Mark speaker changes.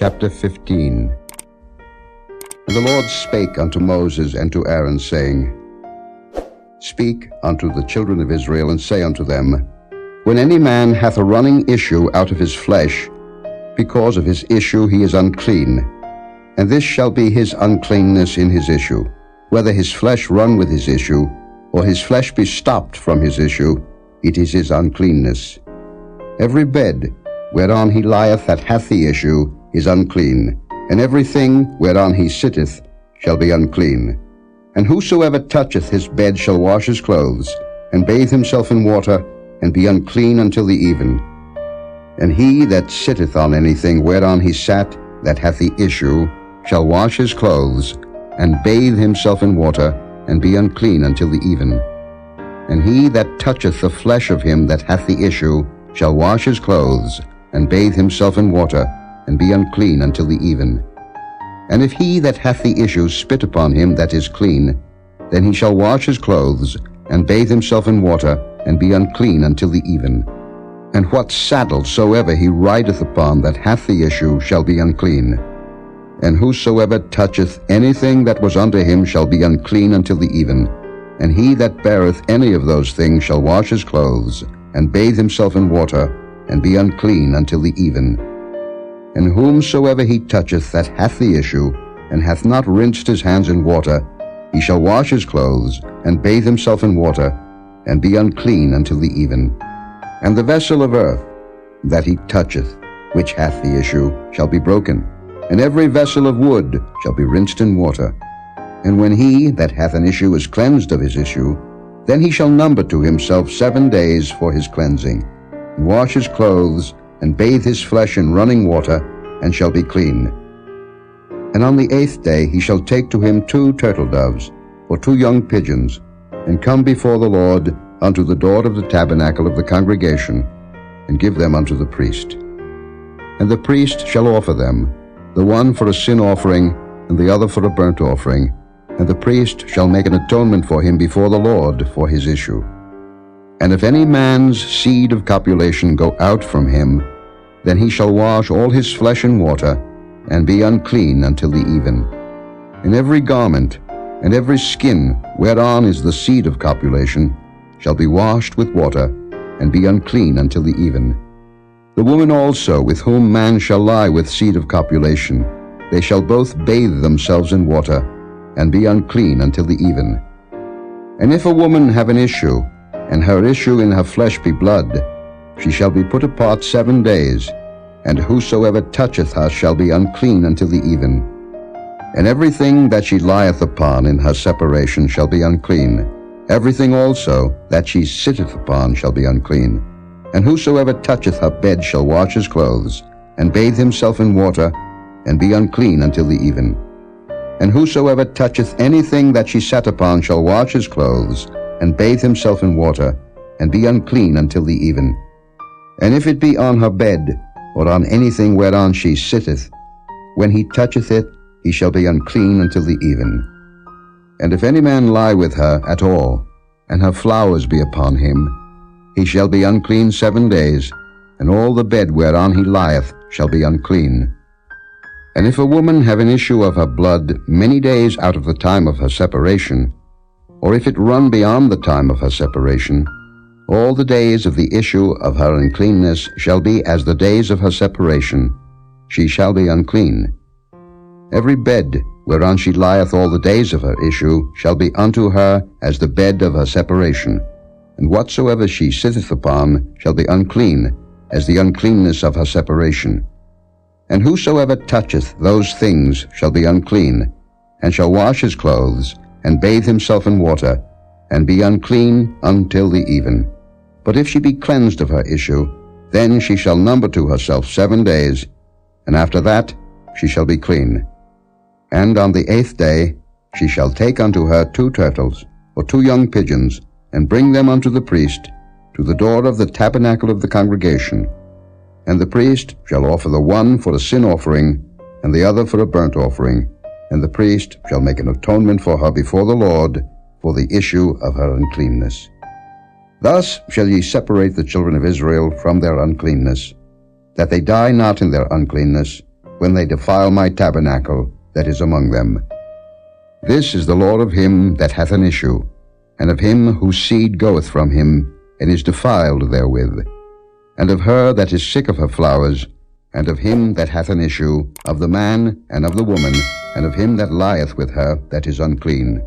Speaker 1: Chapter 15. And the Lord spake unto Moses and to Aaron, saying, Speak unto the children of Israel, and say unto them, When any man hath a running issue out of his flesh, because of his issue he is unclean, and this shall be his uncleanness in his issue, whether his flesh run with his issue, or his flesh be stopped from his issue, it is his uncleanness. Every bed whereon he lieth that hath the issue is unclean, and everything whereon he sitteth shall be unclean. And whosoever toucheth his bed shall wash his clothes, and bathe himself in water, and be unclean until the even. And he that sitteth on anything whereon he sat that hath the issue shall wash his clothes, and bathe himself in water, and be unclean until the even. And he that toucheth the flesh of him that hath the issue shall wash his clothes, and bathe himself in water, and be unclean until the even. And if he that hath the issue spit upon him that is clean, then he shall wash his clothes, and bathe himself in water, and be unclean until the even. And what saddle soever he rideth upon that hath the issue shall be unclean. And whosoever toucheth anything that was under him shall be unclean until the even. And he that beareth any of those things shall wash his clothes, and bathe himself in water, and be unclean until the even. And whomsoever he toucheth that hath the issue, and hath not rinsed his hands in water, he shall wash his clothes, and bathe himself in water, and be unclean until the even. And the vessel of earth that he toucheth, which hath the issue, shall be broken, and every vessel of wood shall be rinsed in water. And when he that hath an issue is cleansed of his issue, then he shall number to himself 7 days for his cleansing, and wash his clothes, and bathe his flesh in running water, and shall be clean. And on the 8th day he shall take to him 2 turtle doves, or 2 young pigeons, and come before the Lord unto the door of the tabernacle of the congregation, and give them unto the priest. And the priest shall offer them, the one for a sin offering, and the other for a burnt offering, and the priest shall make an atonement for him before the Lord for his issue. And if any man's seed of copulation go out from him, then he shall wash all his flesh in water, and be unclean until the even. And every garment, and every skin whereon is the seed of copulation, shall be washed with water, and be unclean until the even. The woman also with whom man shall lie with seed of copulation, they shall both bathe themselves in water, and be unclean until the even. And if a woman have an issue, and her issue in her flesh be blood, she shall be put apart 7 days, and whosoever toucheth her shall be unclean until the even. And everything that she lieth upon in her separation shall be unclean. Everything also that she sitteth upon shall be unclean. And whosoever toucheth her bed shall wash his clothes, and bathe himself in water, and be unclean until the even. And whosoever toucheth anything that she sat upon shall wash his clothes, and bathe himself in water, and be unclean until the even. And if it be on her bed, or on anything whereon she sitteth, when he toucheth it, he shall be unclean until the even. And if any man lie with her at all, and her flowers be upon him, he shall be unclean 7 days, and all the bed whereon he lieth shall be unclean. And if a woman have an issue of her blood many days out of the time of her separation, or if it run beyond the time of her separation, all the days of the issue of her uncleanness shall be as the days of her separation. She shall be unclean. Every bed whereon she lieth all the days of her issue shall be unto her as the bed of her separation, and whatsoever she sitteth upon shall be unclean, as the uncleanness of her separation. And whosoever toucheth those things shall be unclean, and shall wash his clothes, and bathe himself in water, and be unclean until the even. But if she be cleansed of her issue, then she shall number to herself 7 days, and after that she shall be clean. And on the 8th day she shall take unto her 2 turtles, or 2 young pigeons, and bring them unto the priest, to the door of the tabernacle of the congregation. And the priest shall offer the one for a sin offering, and the other for a burnt offering, and the priest shall make an atonement for her before the Lord for the issue of her uncleanness. Thus shall ye separate the children of Israel from their uncleanness, that they die not in their uncleanness, when they defile my tabernacle that is among them. This is the law of him that hath an issue, and of him whose seed goeth from him, and is defiled therewith, and of her that is sick of her flowers, and of him that hath an issue, of the man and of the woman, and of him that lieth with her that is unclean.